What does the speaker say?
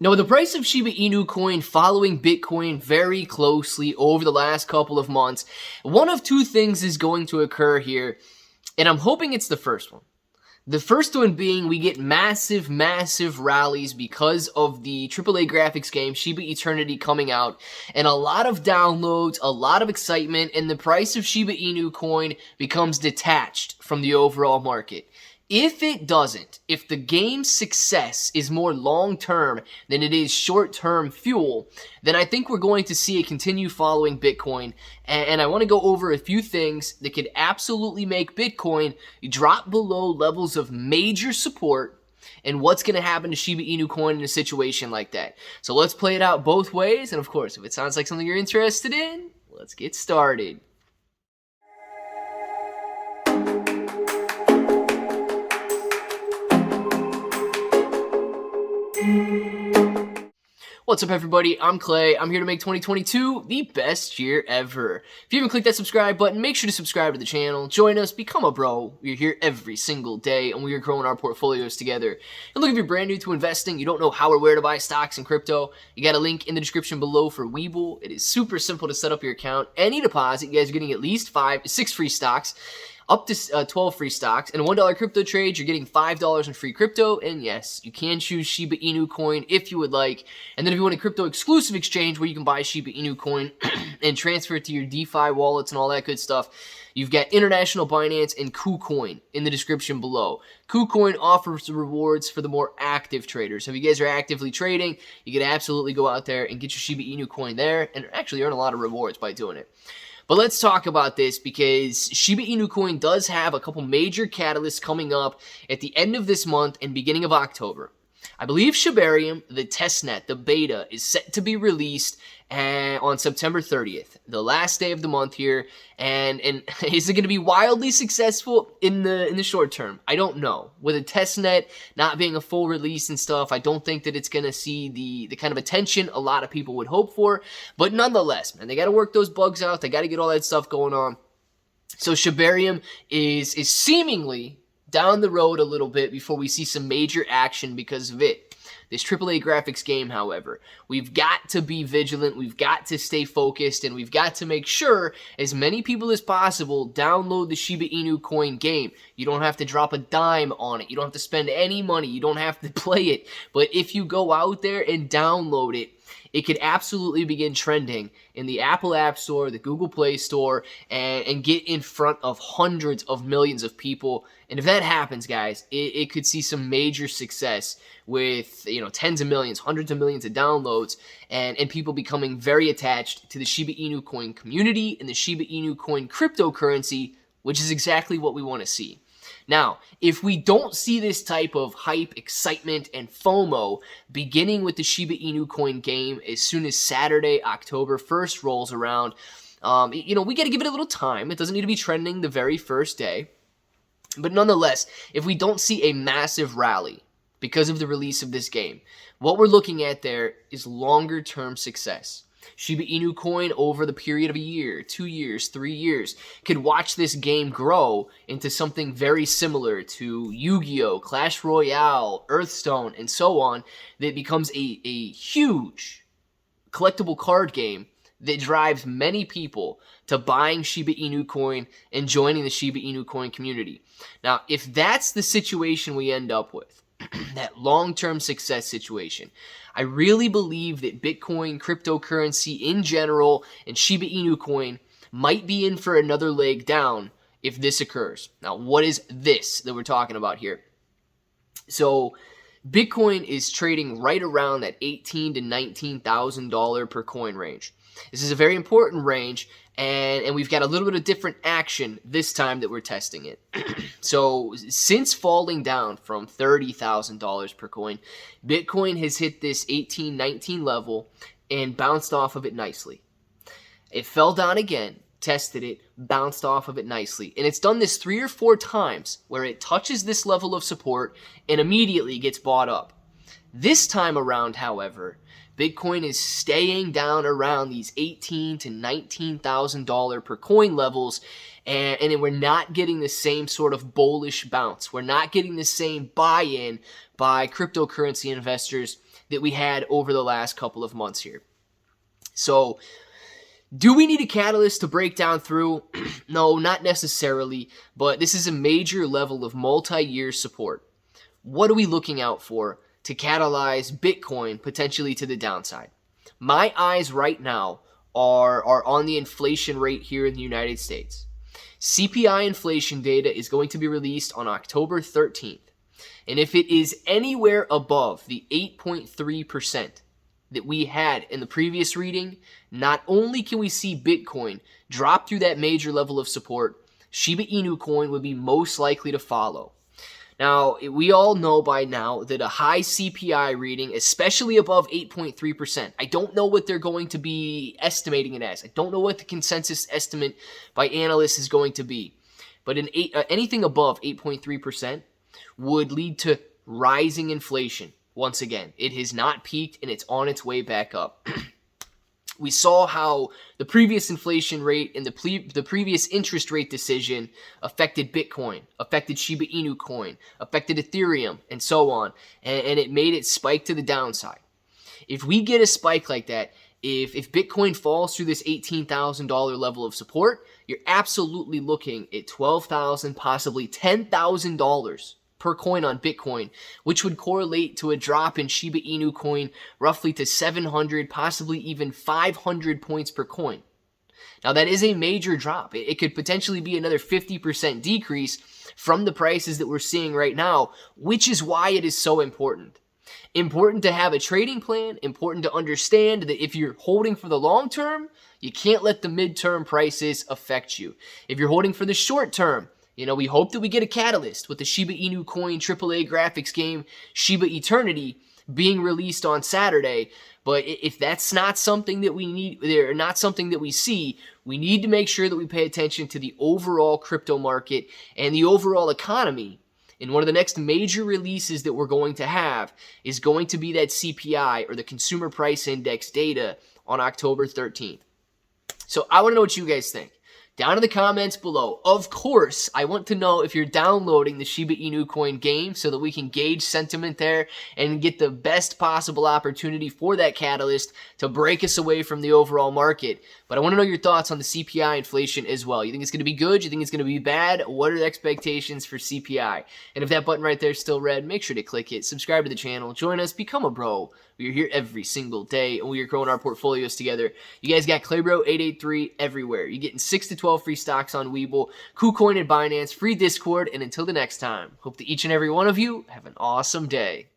Now, with the price of Shiba Inu Coin following Bitcoin very closely over the last couple of months, one of two things is going to occur here, and I'm hoping it's the first one. The first one being we get massive rallies because of the AAA graphics game Shiba Eternity coming out, and a lot of downloads, a lot of excitement, and the price of Shiba Inu Coin becomes detached from the overall market. If it doesn't, if the game's success is more long-term than it is short-term fuel, then I think we're going to see it continue following Bitcoin. And I want to go over a few things that could absolutely make Bitcoin drop below levels of major support and what's going to happen to Shiba Inu Coin in a situation like that. So let's play it out both ways. And of course, if it sounds like something you're interested in, let's get started. What's up, everybody? I'm Clay. I'm here to make 2022 the best year ever. If you haven't clicked that subscribe button, make sure to subscribe to the channel. Join us, become a bro. We're here every single day, and we are growing our portfolios together. And look, if you're brand new to investing, you don't know how or where to buy stocks and crypto, you got a link in the description below for Webull. It is super simple to set up your account. Any deposit, you guys are getting at least 6 free stocks. Up to 12 free stocks, and a $1 crypto trade, you're getting $5 in free crypto, and yes, you can choose Shiba Inu Coin if you would like, and then if you want a crypto exclusive exchange where you can buy Shiba Inu Coin and transfer it to your DeFi wallets and all that good stuff, you've got International Binance and KuCoin in the description below. KuCoin offers the rewards for the more active traders. So if you guys are actively trading, you can absolutely go out there and get your Shiba Inu Coin there, and actually earn a lot of rewards by doing it. But let's talk about this because Shiba Inu Coin does have a couple major catalysts coming up at the end of this month and beginning of October. I believe Shibarium, the testnet, the beta, is set to be released on September 30th, the last day of the month here. And is it going to be wildly successful in the short term? I don't know. With a testnet not being a full release and stuff, I don't think that it's going to see the kind of attention a lot of people would hope for. But nonetheless, man, they got to work those bugs out. They got to get all that stuff going on. So Shibarium is seemingly down the road a little bit before we see some major action because of it. This AAA graphics game, however, we've got to be vigilant, we've got to stay focused, and we've got to make sure as many people as possible download the Shiba Inu Coin game. You don't have to drop a dime on it, you don't have to spend any money, you don't have to play it, but if you go out there and download it, it could absolutely begin trending in the Apple App Store, the Google Play Store, and get in front of hundreds of millions of people. And if that happens, guys, it could see some major success with, tens of millions, hundreds of millions of downloads, and people becoming very attached to the Shiba Inu Coin community and the Shiba Inu Coin cryptocurrency, which is exactly what we want to see. Now, if we don't see this type of hype, excitement, and FOMO beginning with the Shiba Inu Coin game as soon as Saturday, October 1st rolls around, we got to give it a little time. It doesn't need to be trending the very first day. But nonetheless, if we don't see a massive rally because of the release of this game, what we're looking at there is longer-term success. Shiba Inu Coin over the period of a year, 2 years, 3 years, could watch this game grow into something very similar to Yu-Gi-Oh!, Clash Royale, Hearthstone, and so on, that becomes a huge collectible card game that drives many people to buying Shiba Inu Coin and joining the Shiba Inu Coin community. Now, if that's the situation we end up with, that long-term success situation, I really believe that Bitcoin, cryptocurrency in general, and Shiba Inu Coin might be in for another leg down if this occurs. Now, what is this that we're talking about here? So, Bitcoin is trading right around that $18,000 to $19,000 per coin range. This is a very important range, and we've got a little bit of different action this time that we're testing it. So since falling down from $30,000 per coin, Bitcoin has hit this 18, 19 level and bounced off of it nicely. It fell down again, tested it, bounced off of it nicely. And it's done this 3 or 4 times where it touches this level of support and immediately gets bought up. This time around, however, Bitcoin is staying down around these $18,000 to $19,000 per coin levels, and we're not getting the same sort of bullish bounce. We're not getting the same buy-in by cryptocurrency investors that we had over the last couple of months here. So, do we need a catalyst to break down through? No, not necessarily, but this is a major level of multi-year support. What are we looking out for to catalyze Bitcoin potentially to the downside? My eyes right now are on the inflation rate here in the United States. CPI inflation data is going to be released on October 13th. And if it is anywhere above the 8.3% that we had in the previous reading, not only can we see Bitcoin drop through that major level of support, Shiba Inu Coin would be most likely to follow. Now, we all know by now that a high CPI reading, especially above 8.3%, I don't know what they're going to be estimating it as. I don't know what the consensus estimate by analysts is going to be. But anything above 8.3% would lead to rising inflation. Once again, it has not peaked and it's on its way back up. We saw how the previous inflation rate and the previous interest rate decision affected Bitcoin, affected Shiba Inu Coin, affected Ethereum, and so on, and it made it spike to the downside. If we get a spike like that, if Bitcoin falls through this $18,000 level of support, you're absolutely looking at $12,000, possibly $10,000 per coin on Bitcoin, which would correlate to a drop in Shiba Inu Coin roughly to 700, possibly even 500 points per coin. Now that is a major drop. It could potentially be another 50% decrease from the prices that we're seeing right now, which is why it is so important. Important to have a trading plan, important to understand that if you're holding for the long term, you can't let the midterm prices affect you. If you're holding for the short term, we hope that we get a catalyst with the Shiba Inu Coin AAA graphics game Shiba Eternity being released on Saturday. But if that's not something that we need, or not something that we see, we need to make sure that we pay attention to the overall crypto market and the overall economy. And one of the next major releases that we're going to have is going to be that CPI, or the Consumer Price Index data, on October 13th. So I want to know what you guys think. Down in the comments below. Of course, I want to know if you're downloading the Shiba Inu Coin game so that we can gauge sentiment there and get the best possible opportunity for that catalyst to break us away from the overall market. But I want to know your thoughts on the CPI inflation as well. You think it's going to be good? You think it's going to be bad? What are the expectations for CPI? And if that button right there is still red, make sure to click it. Subscribe to the channel. Join us. Become a bro. We are here every single day, and we are growing our portfolios together. You guys got ClayBro 883 everywhere. You're getting 6 to 12 free stocks on Webull, KuCoin and Binance, free Discord, and until the next time, hope that each and every one of you have an awesome day.